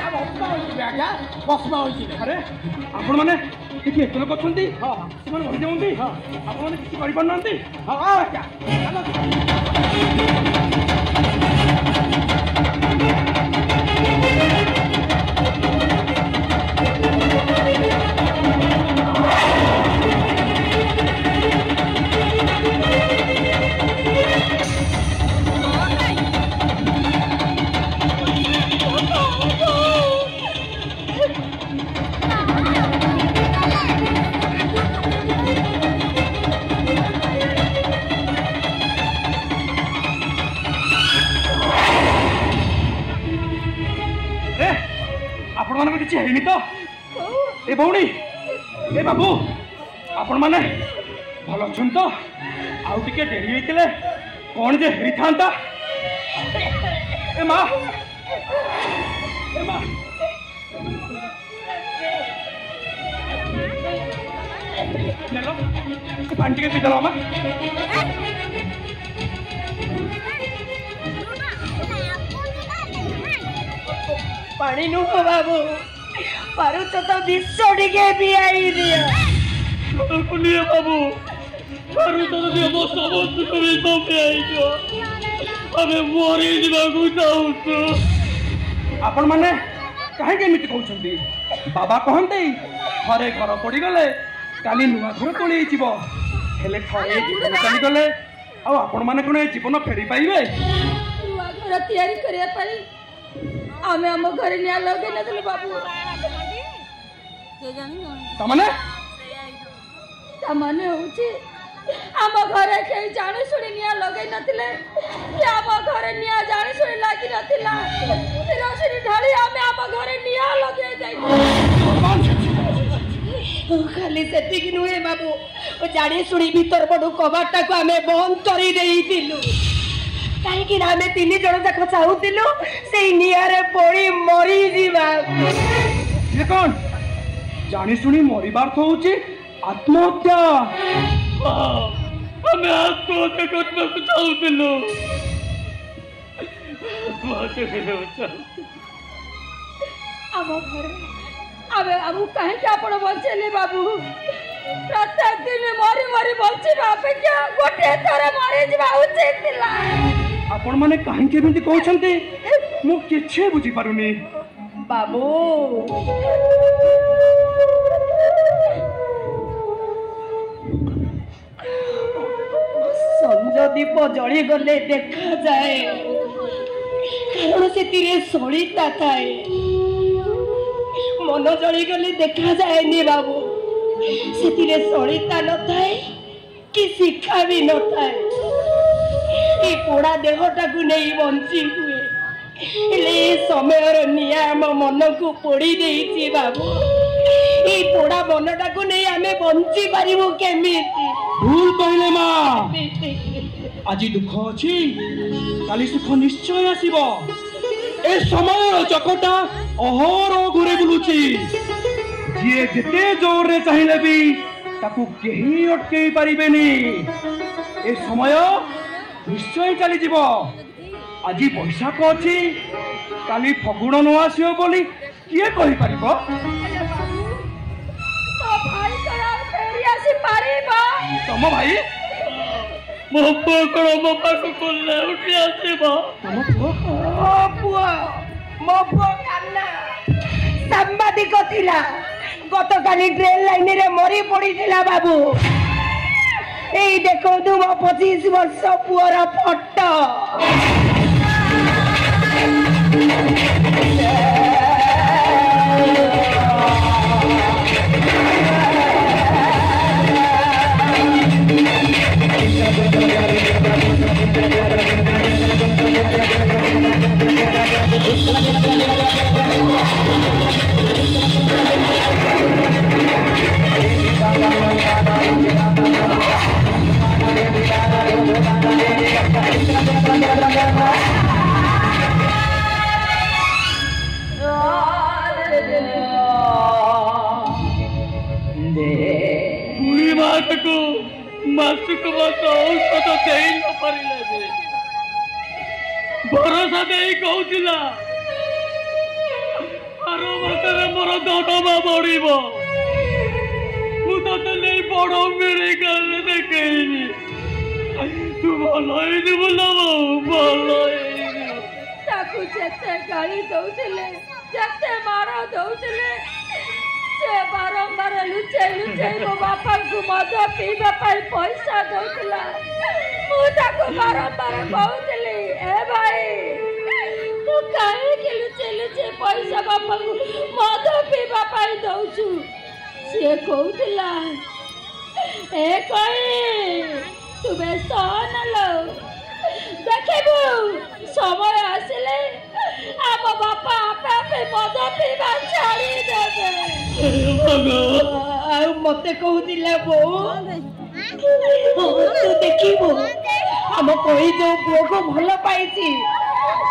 आज्ञा बसमा अरे आपण मैंने किसी एत लोक अच्छा से भरी जाऊँगी आपने किसी करना हाँ आज्ञा किसी है तो ए भौणी ए बाबू आपण मैंने भल अच्छन तो आउ टिके डेरी होते कौन जे होता ए माँ पानी टिके पीदल माँ पानी नुह बाबू पारुच तो विश्व टिके पियाई दिया बाबू पारुच तो दियो समस्त को विश्व पियाई दियो अबे मरी जिबाकू चाहूछु आपण माने काहे के मिति कहउछंती बाबा कहंते घरे घर पड़ी गले काली नुआ घर तोली जीव हेले थरे जीवन चली गले आ आपण माने कोन जीवन फेरी पाइबे नुआ घर तयारी करिया पाई आमे हम घर निया लगे नथले बाबू तमने तमने होची आम घरे कई जाने सुनी निया लगे नथले कि आम घरे निया जाने सुनी लागी नथिला रोशनी ढाली आमे आम घरे निया लगे जाई ओ खाली सेतिक नुहे बाबू ओ जाने सुनी भीतर पडू कबाटा को आमे बंद करी देई दिलु कहीं आमे तीन जन जाक चाहूलु से निआरे पड़ी मरी जीवा ये कौन जानी सुनी मरबार तो हूँ आत्महत्या हमें आत्महत्या करने को चाहूलु आम घर आमे आमु कहीं के आपण बचेले बाबू प्रत्येक दिन मरी मरी बचिबा अपेक्षा गोटे थर मरी जीवा उचित थिला आपण माने काहे के बिंदी कहउछंती मु किछे बुझी पारुनी बाबू संज दीप जली गले देखा जाए कारण से तीरे सलिता थाए मन जली गले देखा जाए नी बाबू से तीरे सलिता न थाए कि शिक्षा भी न थाए ए पोड़ा देहटा को नहीं बंची हुए हेले समय निया आम मन को पोड़ी देइछि बाबू ए पोड़ा मनटा को नहीं आमे बंची पारिबो केमिति भूल कहले मां आज दुख अछि काली सुख निश्चय आसीबो ए समय चकटा अहर घुरे बुलुछि जे जेते जोर रे चाहिले भी ताकू केही अटके पारिबेनी ए समय निश्चय चली जीव आज बैशाख अच्छी काली फगुण न आसो बोली किए कहि परिबो तम भाई मो पुओ मो पाख को उठी आसीबो तम पुओ मो पुओ कान्ना सांबादिक थिला गतकाली ट्रेन लाइन रे मरी पड़ी थिला बाबू ए देखो तू मो 25 वर्ष पुअर फोटो मासिक मास औषध दे न पारिले भरोसा दे कहूला ଦରମା ବଢିବ। ମୁଁ ତତେ ନେଇ ବଡ ମେଡିକାଲ ଦେଖେଇବି। ତୁ ଭଲ ହେଇଯିବୁ ନା ଭଲ ହେଇଯିବୁ। ତାକୁ ଯେତେ ଗାଳି ଦଉଥିଲେ ଯେତେ ମାର ଦଉଥିଲେ ସେ ବାରମ୍ବାର ଲୁଚେଇ ଲୁଚେଇ ମୋ ବାପାଙ୍କୁ ମଦ ପିଇବା ପାଇଁ ପଇସା ଦଉଥିଲା। ମୁଁ ତାକୁ ବାରମ୍ବାର କହୁଥିଲି ଏ ଭାଇ ତୁ କାହିଁକି ଲୁଚେଇ ଲୁଚେଇ ପଇସା ବାପାଙ୍କୁ ମଦ ପିଇବା ପାଇଁ ଦଉଛୁ? ସିଏ କହୁଥିଲା ଏ କହି ତୁମେ ସହନଲୋ ଦେଖିବୁ ସମୟ ଆସିଲେ ଆମ ବାପା ଆପେ ଆପେ ମଦ ପିଇବା ଛାଡ଼ିଦେବେ। ଆଉ ମତେ କହୁଥିଲା ବୋଉ ତୁ ଦେଖିବୁ ଆମ କହି ଯୋଉ ପୁଅକୁ ଭଲ ପାଇଛି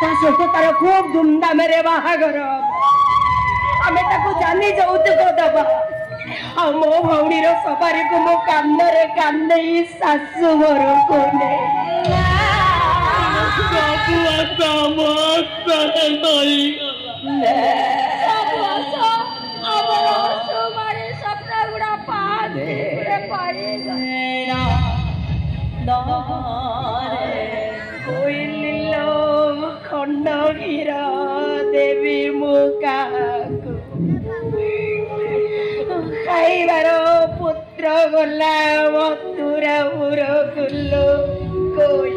ତା ସହିତ ତାର ଖୁବ ଧୁମଧାମରେ ବାହାଘର। ଆମେ ତାକୁ ଜାନି ଯୌତୁକ ଦବା। ଆଉ ମୋ ଭଉଣୀର ସବାରିକୁ ମୋ କାନରେ କାନ୍ଦେଇ ଶାଶୁ ଘରକୁ ନେଇ ଖଣ୍ଡଗିର ଦେବୀ ମୁକାକୁ ଖାଇବାର ପୁତ୍ର ଗଲା ମଥୁରା ମୁରଗୁଲ କଇ।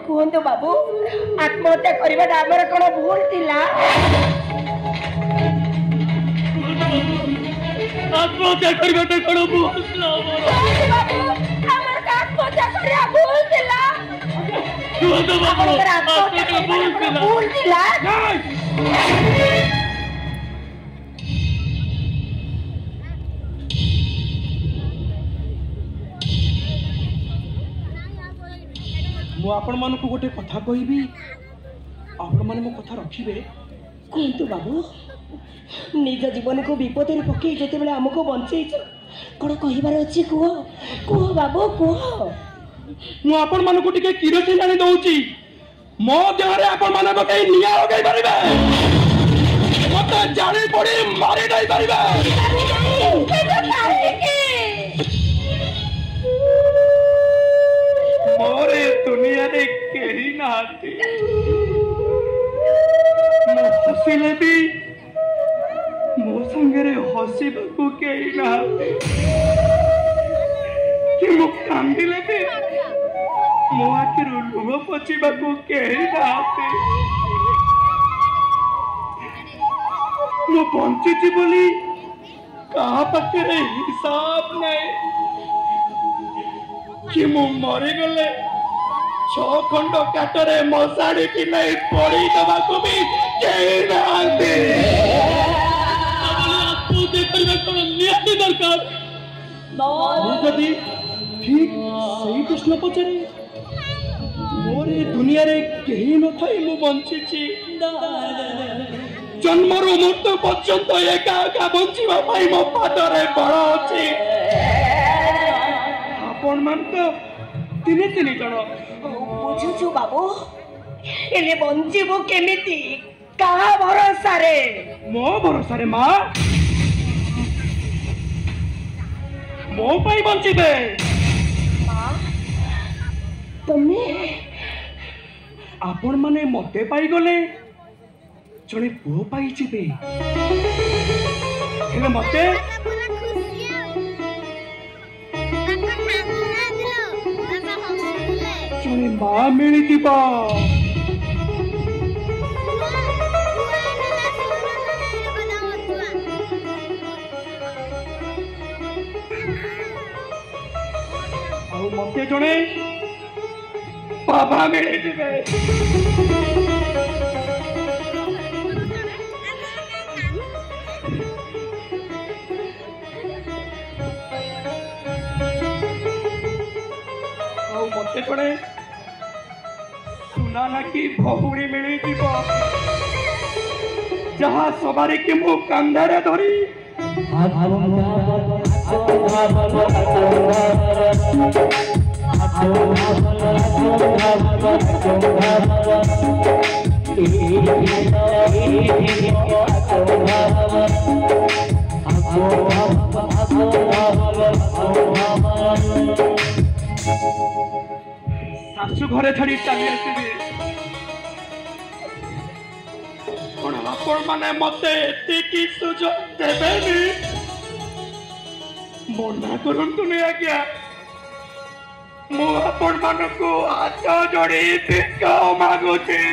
କୁହନ୍ତୁ ବାବୁ ଆତ୍ମହତ୍ୟା କରିବାଟା ଆମର କଣ ଭୁଲ ଥିଲା? ଆତ୍ମହତ୍ୟା କରିବାଟା କଣ ଭୁଲ ଥିଲା? ଆମର ଆତ୍ମହତ୍ୟା କରିବା ଭୁଲ ଥିଲା। ଭୁଲ ଥିଲା। ମୁଁ ଆପଣମାନଙ୍କୁ ଗୋଟେ କଥା କହିବି, ଆପଣମାନେ ମୋ କଥା ରଖିବେ। କୁହନ୍ତୁ ବାବୁ ନିଜ ଜୀବନକୁ ବିପଦରେ ପକେଇ ଯେତେବେଳେ ଆମକୁ ବଞ୍ଚେଇଛ କଣ କହିବାର ଅଛି କୁହ କୁହ ବାବୁ କୁହ। ମୁଁ ଆପଣମାନଙ୍କୁ ଟିକେ କିରୋସିନ ଆଣି ଦଉଛି। ମୋ ଦେହରେ ଆପଣମାନେ ପକେଇ ନିଆଁ ଲଗାଇ ପାରିବେ। ମତେ ଜାଣି ପଡି ମାରି ଦେଇ ପାରିବେ। ମୋର ଦୁନିଆରେ କେହି ନାହାନ୍ତି। ମୁଁ ହସିଲେ ବି ମୋ ସାଙ୍ଗରେ ହସିବାକୁ କେହି ନାହାନ୍ତି। कि मु कांदिले भी मो आखिरु लुह पचिबाकू केही नाहाते। मु बंचिची बोली कहा पाखरे हिसाब नहीं कि मु मरी गले 6 खंड काटरे मशाड़ी की नहीं पड़ी दबाकू भी केही नाहाते। दरकार ठीक सही प्रश्न पचारे मोर दुनिया रे केही न थाई मु बंचिची। जन्मरु मृत्यु पर्यंत एका एका बंचिबा पाई मो पादरे बळ अछि। आपण मान तो तिने तिने जण बुझुछु बाबू एले बंचिबो केमिति कहा भरोसा रे? मो भरोसा रे मां मो पाई बंचिबे। तुम्हें आपण माने मते पाई गले जणे पुओ पाई जिबे हेले मते जणे मां मिली दिबा। ଆଉ मते जणे बाबा मिली दिबे। मते जणे सुना ना कि बहुड़ी मिली दिबो जहाँ सवारी के मु कंधरे धरी शाशु घरे छाड़ी चली आसबी कौन आपण मैंने मत सुजोग देवे मना करतुनि आज्ञा मुझे हाथ जोड़ी भिक्ष मागुचे